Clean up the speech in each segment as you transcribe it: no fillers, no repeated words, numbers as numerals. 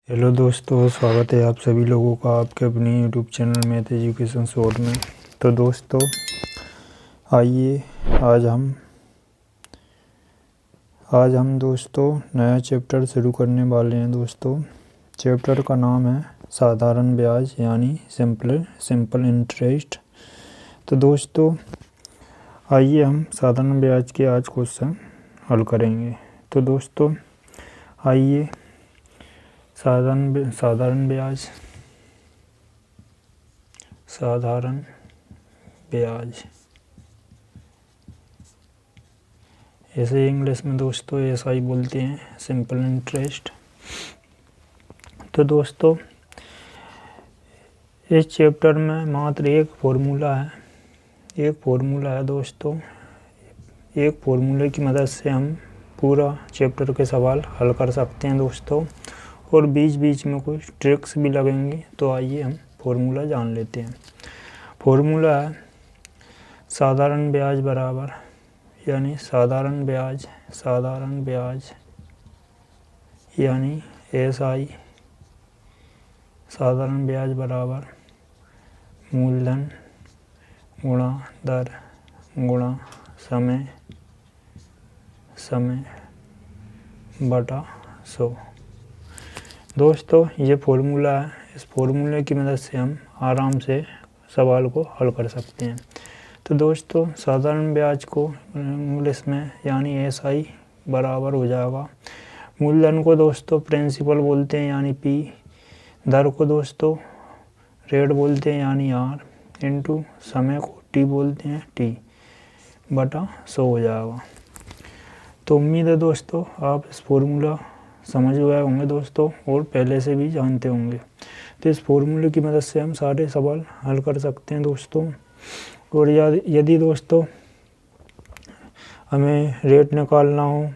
Hello दोस्तों, स्वागत है आप सभी लोगों का आपके अपने YouTube channel math education short में। तो दोस्तों आइए आज हम दोस्तों नया चैप्टर शुरू करने वाले हैं। दोस्तों चैप्टर का नाम है साधारण ब्याज यानी सिंपल इंटरेस्ट। तो दोस्तों आइए हम साधारण ब्याज के आज क्वेश्चन हल करेंगे। तो दोस्तों आइए साधारण ब्याज ऐसे इंग्लिश में दोस्तों ऐसा ही बोलते हैं, सिंपल इंटरेस्ट। तो दोस्तों इस चैप्टर में मात्र एक फॉर्मूला है दोस्तों। एक फॉर्मूले की मदद से हम पूरा चैप्टर के सवाल हल कर सकते हैं दोस्तों, और बीच बीच में कुछ ट्रिक्स भी लगेंगी। तो आइए हम फॉर्मूला जान लेते हैं। फॉर्मूला है साधारण ब्याज बराबर यानी साधारण ब्याज यानी SI साधारण ब्याज बराबर मूलधन गुणा दर गुणा समय बटा 100। दोस्तों ये फॉर्मूला है, इस फॉर्मूले की मदद से हम आराम से सवाल को हल कर सकते हैं। तो दोस्तों साधारण ब्याज को इंग्लिश में यानी SI बराबर हो जाएगा, मूलधन को दोस्तों प्रिंसिपल बोलते हैं यानी P, दर को दोस्तों रेट बोलते हैं यानी R, इंटू समय को T बोलते हैं T बटा 100 हो जाएगा। तो उम्मीद है दोस्तों आप इस फॉर्मूला समझ गए होंगे दोस्तों, और पहले से भी जानते होंगे। तो इस फॉर्मूले की मदद से हम सारे सवाल हल कर सकते हैं दोस्तों। और यदि दोस्तों हमें रेट निकालना हो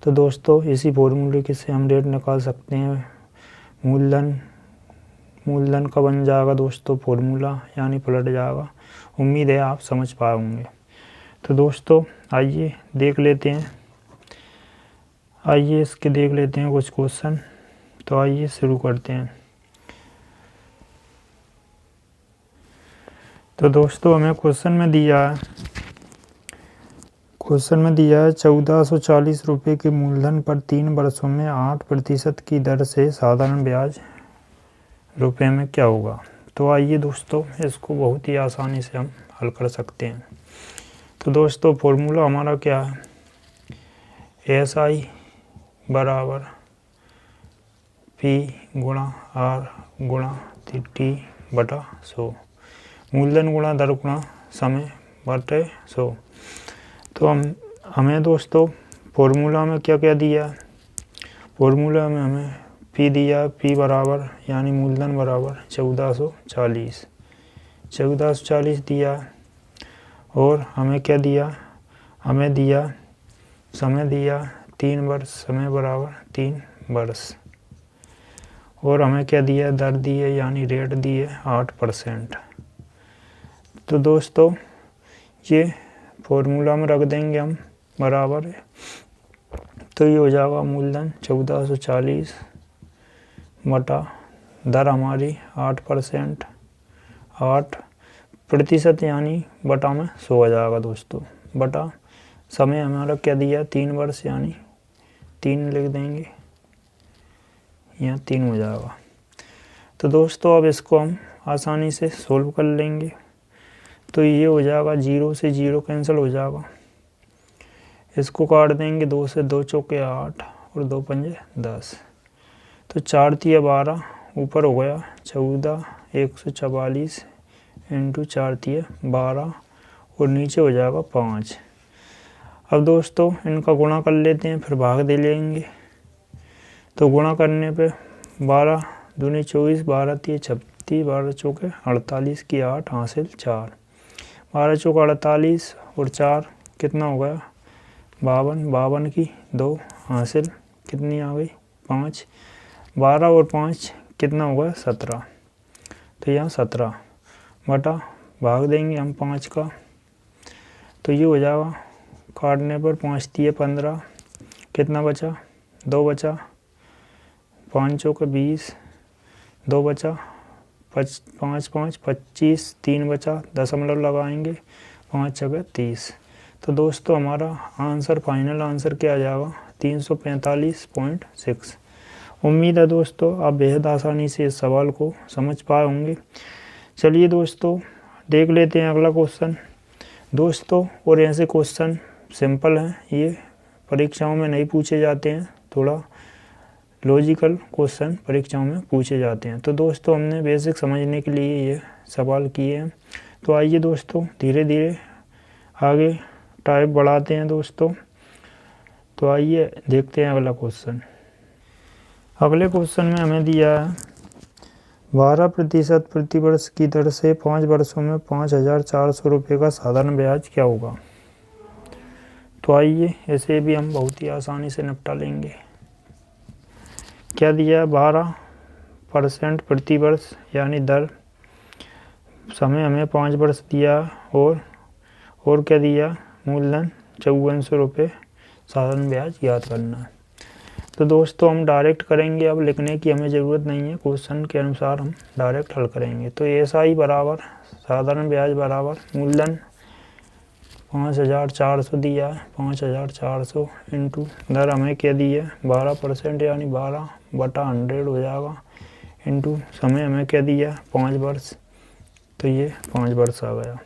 तो दोस्तों इसी फॉर्मूले के से हम रेट निकाल सकते हैं। मूलधन का बन जाएगा दोस्तों फॉर्मूला, यानी पलट जाएगा। उम्मीद है आप समझ पाए होंगे। तो दोस्तों आइए देख लेते हैं कुछ क्वेश्चन। तो आइए शुरू करते हैं। तो दोस्तों हमें क्वेश्चन में दिया है 1440 रुपये के मूलधन पर 3 वर्षों में 8% की दर से साधारण ब्याज रुपये में क्या होगा। तो आइए दोस्तों इसको बहुत ही आसानी से हम हल कर सकते हैं। तो दोस्तों फॉर्मूला हमारा क्या है, SI बराबर P गुणा R गुणा T बटा 100, मूलधन गुणा दर गुणा समय बटे 100। तो हमें दोस्तों फॉर्मूला में क्या क्या दिया है, फॉर्मूला में हमें P दिया, P बराबर यानी मूलधन बराबर 1440 दिया। और हमें क्या दिया, हमें दिया समय दिया 3 वर्ष, समय बराबर 3 वर्ष। और हमें क्या दिया, दर दी है यानी रेट दी है 8%। तो दोस्तों ये फॉर्मूला में रख देंगे हम बराबर है। तो ये हो जाएगा मूलधन 1440 बटा दर हमारी 8%, 8% यानी बटा में 100 आ जाएगा दोस्तों, बटा समय हमारा क्या दिया 3 वर्ष यानी 3 लिख देंगे, यहाँ 3 हो जाएगा। तो दोस्तों अब इसको हम आसानी से सोल्व कर लेंगे। तो ये हो जाएगा 0 से 0 कैंसिल हो जाएगा, इसको काट देंगे 2 से 2 चौके 8 और 2 पंजे 10। तो 4 तिया 12, ऊपर हो गया 14 144 इंटू 4 तिया 12, और नीचे हो जाएगा 5। अब दोस्तों इनका गुणा कर लेते हैं, फिर भाग दे लेंगे। तो गुणा करने पे 12 दूनी 24, 12 तिया 36, 12 चौके 48 की 8 हासिल 4, 12 चौके 48 और 4 कितना हो गया 52, 52 की 2 हासिल कितनी आ गई 5, 12 और 5 कितना हो गया 17। तो यहाँ 17 बटा भाग देंगे हम 5 का। तो ये हो जाएगा काटने पर 5 तिया 15, कितना बचा 2 बचा, 5 चौके 20, 2 बचा, 5 5 25, 3 बचा, दशमलव लगाएंगे, 5 छके 30। तो दोस्तों हमारा आंसर, फाइनल आंसर क्या आ जाएगा? 345.6। उम्मीद है दोस्तों आप बेहद आसानी से इस सवाल को समझ पाए होंगे। चलिए दोस्तों देख लेते हैं अगला क्वेश्चन। दोस्तों और ऐसे क्वेश्चन सिंपल हैं, ये परीक्षाओं में नहीं पूछे जाते हैं, थोड़ा लॉजिकल क्वेश्चन परीक्षाओं में पूछे जाते हैं। तो दोस्तों हमने बेसिक समझने के लिए ये सवाल किए हैं। तो आइए दोस्तों धीरे धीरे आगे टाइप बढ़ाते हैं दोस्तों। तो आइए देखते हैं अगला क्वेश्चन। अगले क्वेश्चन में हमें दिया है 12% प्रतिवर्ष की दर से 5 वर्षों में 5,400 रुपये का साधारण ब्याज क्या होगा? तो आइए ऐसे भी हम बहुत ही आसानी से निपटा लेंगे। क्या दिया है? 12% प्रतिवर्ष यानी दर, समय हमें 5 वर्ष दिया और क्या दिया? मूलधन 5400 रुपये, साधारण ब्याज याद करना है। तो दोस्तों हम डायरेक्ट करेंगे, अब लिखने की हमें ज़रूरत नहीं है, क्वेश्चन के अनुसार हम डायरेक्ट हल करेंगे। तो SI बराबर साधारण ब्याज बराबर मूलधन 5,400 दिया है, 5,400 इंटू दर हमें क्या दी है? 12% यानी 12/100 हो जाएगा, इंटू समय हमें क्या दिया? 5 वर्ष, तो ये 5 वर्ष आ गया।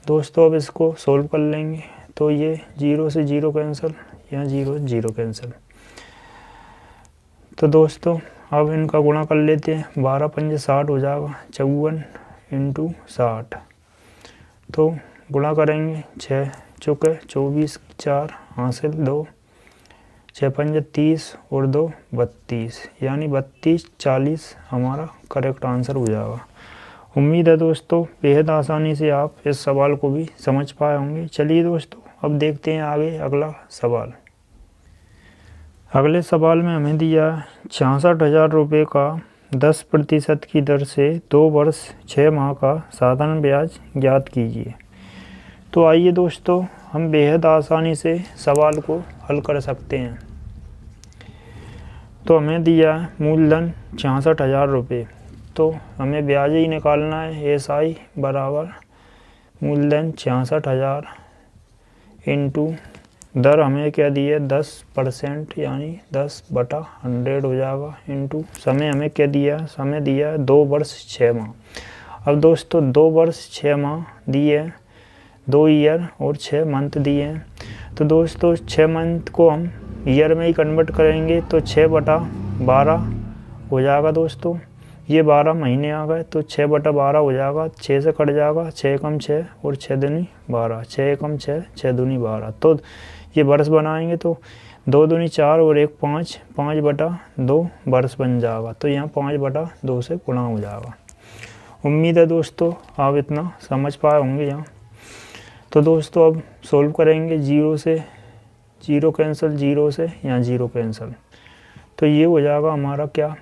दोस्तों अब इसको सोल्व कर लेंगे। तो ये 0 से 0 कैंसिल, यहाँ 0 0 कैंसिल। तो दोस्तों अब इनका गुणा कर लेते हैं। 12 पंजे 60 हो जाएगा, 54 इंटू 60। तो गुणा करेंगे, 6 चौके 24, 4 हासिल 2, 6 पंजे 30 और 2 32, यानी 32 40 हमारा करेक्ट आंसर हो जाएगा। उम्मीद है दोस्तों बेहद आसानी से आप इस सवाल को भी समझ पाए होंगे। चलिए दोस्तों अब देखते हैं आगे अगला सवाल। अगले सवाल में हमें दिया 66,000 रुपये का 10% की दर से 2 वर्ष 6 माह का साधारण ब्याज ज्ञात कीजिए। तो आइए दोस्तों हम बेहद आसानी से सवाल को हल कर सकते हैं। तो हमें दिया मूलधन 66,000 रुपये, तो हमें ब्याज ही निकालना है। SI बराबर मूलधन 66,000 इंटू दर हमें क्या दी है? 10% यानी 10/100 हो जाएगा, इंटू समय हमें क्या दिया? समय दिया है 2 वर्ष 6 माह। अब दोस्तों 2 वर्ष 6 माह दिए, 2 ईयर और 6 मंथ दिए हैं। तो दोस्तों 6 मंथ को हम ईयर में ही कन्वर्ट करेंगे, तो 6/12 हो जाएगा। दोस्तों ये 12 महीने आ गए, तो 6/12 हो जाएगा, 6 से कट जाएगा, 6 एकम 6 और 6 दूनी 12, 6 एकम 6, 6 दूनी 12। तो ये वर्ष बनाएंगे, तो 2 दूनी 4 और 1 5, 5/2 वर्ष बन जाएगा। तो यहाँ 5/2 से गुणा हो जाएगा। उम्मीद है दोस्तों आप इतना समझ पाए होंगे यहाँ। तो दोस्तों अब सोल्व करेंगे। 0 से 0 कैंसिल, 0 से यहाँ 0 कैंसिल, तो ये हो जाएगा हमारा क्या?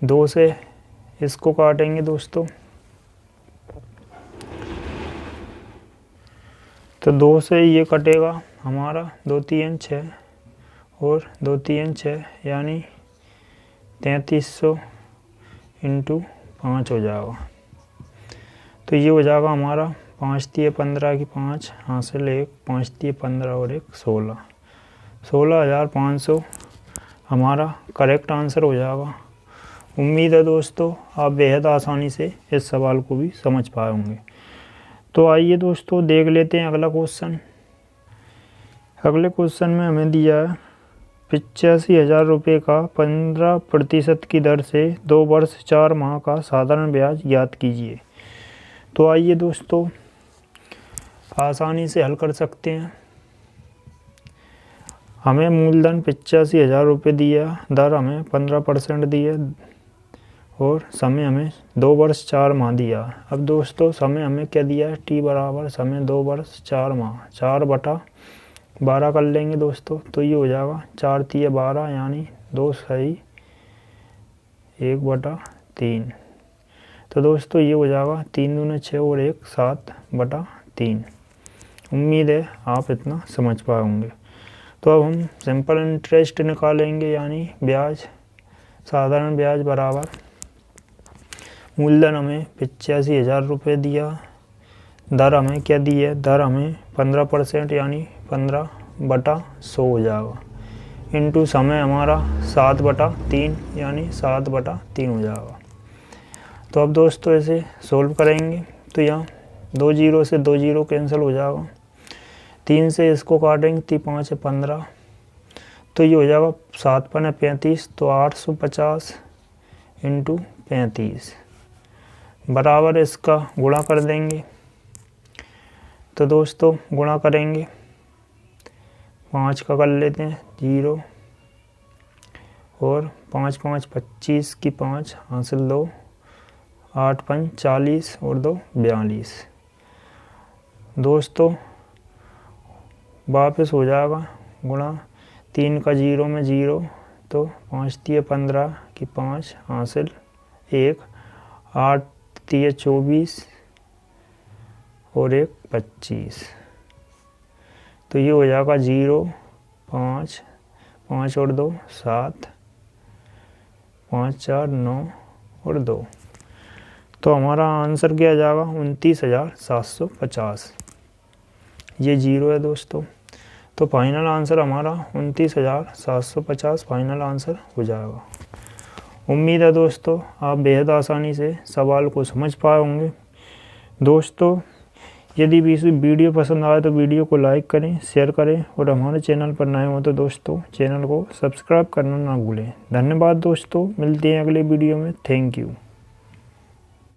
2 से इसको काटेंगे दोस्तों, तो 2 से ये कटेगा हमारा 2 3 6 और 2 3 6 यानी 3300 इंटू 5 हो जाएगा। तो ये हो जाएगा हमारा 5 तिये 15 की 5 हासिल 1, 5 तिये 15 और 1 16, 16,500 हमारा करेक्ट आंसर हो जाएगा। उम्मीद है दोस्तों आप बेहद आसानी से इस सवाल को भी समझ पाए होंगे। तो आइए दोस्तों देख लेते हैं अगला क्वेश्चन। अगले क्वेश्चन में हमें दिया है 85,000 रुपये का 15% की दर से 2 वर्ष 4 माह का साधारण ब्याज ज्ञात कीजिए। तो आइए दोस्तों आसानी से हल कर सकते हैं। हमें मूलधन 85,000 रुपये दिया, दर हमें 15% दी है और समय हमें 2 वर्ष 4 माह दिया। अब दोस्तों समय हमें क्या दिया है? T बराबर समय 2 वर्ष 4 माह, 4/12 कर लेंगे दोस्तों। तो ये हो जाएगा 4 तिये 12 यानी 2 सही 1/3। तो दोस्तों ये हो जाएगा 3 दूने 6 और 1 7/3। उम्मीद है आप इतना समझ पाए होंगे। तो अब हम सिंपल इंटरेस्ट निकालेंगे यानी ब्याज साधारण ब्याज बराबर मूलधन हमें 85,000 रुपये दिया, दर हमें क्या दी है, दर हमें 15% यानी 15/100 हो जाएगा, इनटू समय हमारा 7/3 यानी 7/3 हो जाएगा। तो अब दोस्तों ऐसे सोल्व करेंगे तो यहाँ 2 जीरो से 2 जीरो कैंसिल हो जाएगा, 3 से इसको काटेंगे तो 5 है 15, तो ये हो जाएगा 7 पने 35, तो 850 इंटू 35 बराबर इसका गुणा कर देंगे। तो दोस्तों गुणा करेंगे, 5 का कर लेते हैं 0 और 5 5 25 की 5 हासिल 2, 8 5 40 और 2 42। दोस्तों वापस हो जाएगा गुणा, 3 का 0 में 0, तो 5 3 15 की 5 हासिल 1, 8 3 24 और 1 25। तो ये हो जाएगा 0 5 5 और 2 7, 5 4 9 और 2। तो हमारा आंसर क्या आ जाएगा 29,750। ये 0 है दोस्तों, तो फाइनल आंसर हमारा 29,750 फाइनल आंसर हो जाएगा। उम्मीद है दोस्तों आप बेहद आसानी से सवाल को समझ पाए होंगे। दोस्तों यदि भी इस वीडियो पसंद आए तो वीडियो को लाइक करें, शेयर करें और हमारे चैनल पर नए हो तो दोस्तों चैनल को सब्सक्राइब करना ना भूलें। धन्यवाद दोस्तों, मिलते हैं अगले वीडियो में। Thank you.